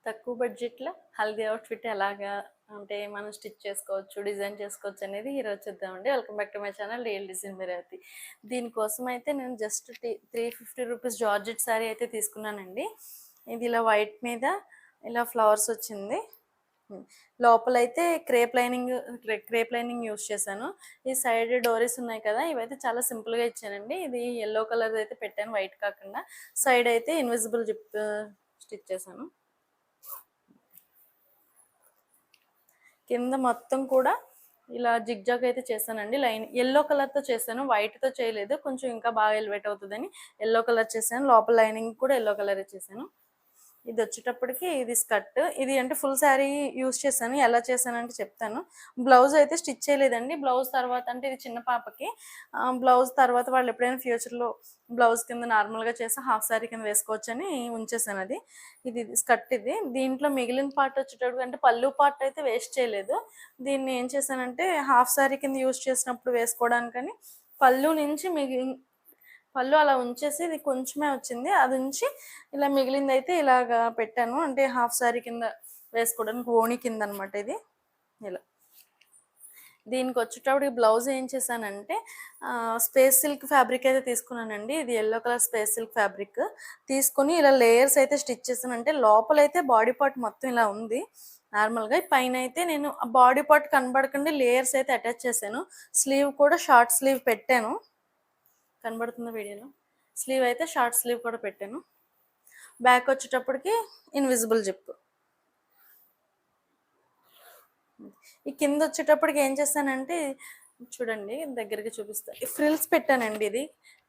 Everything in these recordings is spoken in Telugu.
తక్కువ బడ్జెట్‌లో హల్దీ అవుట్‌ఫిట్ ఎలాగా అంటే మనం స్టిచ్ చేసుకోవచ్చు, డిజైన్ చేసుకోవచ్చు అనేది ఈరోజు చూద్దామండి. Welcome back to my channel real design మీరాతి. దీనికోసం అయితే నేను జస్ట్ 350 రూపీస్ జార్జెట్ శారీ అయితే తీసుకున్నానండి. ఇది ఇలా వైట్ మీద ఇలా ఫ్లవర్స్ వచ్చింది. లోపలైతే క్రేప్ లైనింగ్ యూస్ చేశాను. ఈ సైడ్ డోరీస్ ఉన్నాయి కదా, ఇవైతే చాలా సింపుల్గా ఇచ్చానండి. ఇది ఎల్లో కలర్ అయితే పెట్టాను, వైట్ కాకుండా. సైడ్ అయితే ఇన్విజిబుల్ జిప్ స్టిచ్ చేశాను. కింద మొత్తం కూడా ఇలా జిగ్జాగ్ అయితే చేశానండి. లైన్ ఎల్లో కలర్తో చేశాను, వైట్తో చేయలేదు. కొంచెం ఇంకా బాగా ఎలివేట్ అవుతుందని ఎల్లో కలర్ చేశాను. లోపల లైనింగ్ కూడా ఎల్లో కలర్ చేశాను. ఇది వచ్చేటప్పటికి ఇది స్కర్ట్. ఇది అంటే ఫుల్ శారీ యూస్ చేశాను. ఎలా చేశానంటే చెప్తాను. బ్లౌజ్ అయితే స్టిచ్ చేయలేదండి. బ్లౌజ్ తర్వాత అంటే ఇది చిన్న పాపకి. బ్లౌజ్ తర్వాత వాళ్ళు ఎప్పుడైనా ఫ్యూచర్లో బ్లౌజ్ కింద నార్మల్గా చేసి హాఫ్ శారీ కింద వేసుకోవచ్చని ఉంచేసాను అది. ఇది స్కర్ట్. ఇది దీంట్లో మిగిలిన పార్ట్ వచ్చేటప్పుడు అంటే పళ్ళు పార్ట్ అయితే వేస్ట్ చేయలేదు. దీన్ని ఏం చేశానంటే హాఫ్ శారీ కింద యూస్ చేసినప్పుడు వేసుకోవడానికని పళ్ళు నుంచి పళ్ళు అలా ఉంచేసి ఇది కొంచెమే వచ్చింది, అది ఉంచి ఇలా మిగిలింది అయితే ఇలాగా పెట్టాను. అంటే హాఫ్ శారీ కింద వేసుకోవడానికి ఓణి కింద అనమాట ఇది. ఇలా దీనికి వచ్చేటప్పుడు ఈ బ్లౌజ్ ఏం చేశానంటే స్పేస్ సిల్క్ ఫ్యాబ్రిక్ అయితే తీసుకున్నానండి. ఇది yellow colour space silk fabric తీసుకొని ఇలా లేయర్స్ అయితే స్టిచ్ చేశాను. అంటే లోపలైతే బాడీ పార్ట్ మొత్తం ఇలా ఉంది నార్మల్గా, పైన అయితే నేను బాడీ పార్ట్ కనబడకుండా లేయర్స్ అయితే అటాచ్ చేశాను. స్లీవ్ కూడా షార్ట్ స్లీవ్ పెట్టాను, కనబడుతుంది వీడియోలో. స్లీవ్ అయితే షార్ట్ స్లీవ్ కూడా పెట్టాను. బ్యాక్ వచ్చేటప్పటికి ఇన్విజిబుల్ జిప్. ఈ కింద వచ్చేటప్పటికి ఏం చేస్తానంటే చూడండి, దగ్గరికి చూపిస్తా. ఫ్రిల్స్ పెట్టానండి. ఇది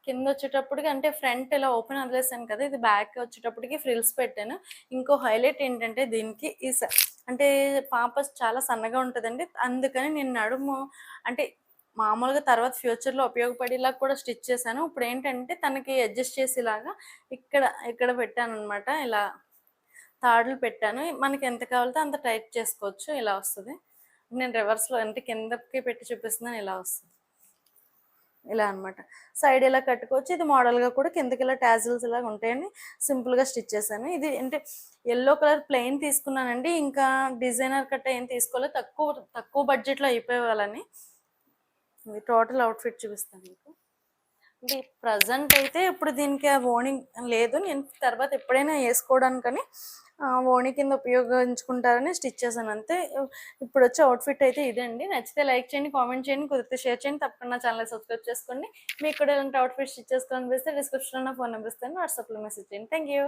కింద వచ్చేటప్పటికి అంటే ఫ్రంట్ ఇలా ఓపెన్ వదిలేసాను కదా, ఇది బ్యాక్ వచ్చేటప్పటికి ఫ్రిల్స్ పెట్టాను. ఇంకో హైలైట్ ఏంటంటే దీనికి అంటే పాప చాలా సన్నగా ఉంటుందండి, అందుకని నేను నడుము అంటే మామూలుగా తర్వాత ఫ్యూచర్లో ఉపయోగపడేలా కూడా స్టిచ్ చేశాను. ఇప్పుడు ఏంటంటే తనకి అడ్జస్ట్ చేసేలాగా ఇక్కడ ఇక్కడ పెట్టాను అనమాట. ఇలా తాడులు పెట్టాను. మనకి ఎంత కావాలితే అంత టైట్ చేసుకోవచ్చు. ఇలా వస్తుంది. నేను రివర్స్లో అంటే కిందకి పెట్టి చూపిస్తున్నాను, ఇలా వస్తుంది. ఇలా అనమాట. సైడ్ ఇలా కట్టుకోవచ్చు. ఇది మోడల్గా కూడా కిందకి ఇలా టాజిల్స్ ఇలాగ ఉంటాయని సింపుల్గా స్టిచ్ చేశాను. ఇది అంటే ఎల్లో కలర్ ప్లెయిన్ తీసుకున్నానండి. ఇంకా డిజైనర్ కట్ట ఏం తీసుకోలేదు, తక్కువ బడ్జెట్లో అయిపోయేవాళ్ళని. ఇది టోటల్ అవుట్ఫిట్ చూపిస్తాను మీకు. అంటే ప్రజెంట్ అయితే ఇప్పుడు దీనికి ఆ ఓణి లేదు, నేను తర్వాత ఎప్పుడైనా వేసుకోవడానికని ఓణి కింద ఉపయోగించుకుంటారని స్టిచ్ చేశాను అంతే. ఇప్పుడు వచ్చే అవుట్ఫిట్ అయితే ఇదే అండి. నచ్చితే లైక్ చేయండి, కామెంట్ చేయండి, కుదిరితే షేర్ చేయండి. తప్పకుండా ఛానల్ సబ్స్క్రైబ్ చేసుకోండి. మీకు కూడా ఇలాంటి అవుట్ఫిట్ స్టిచ్ చేసుకోవాలనిపిస్తే డిస్క్రిప్షన్లో ఫోన్ నెంబర్ ఇస్తాను, వాట్సాప్లో మెసేజ్ చేయండి. Thank you.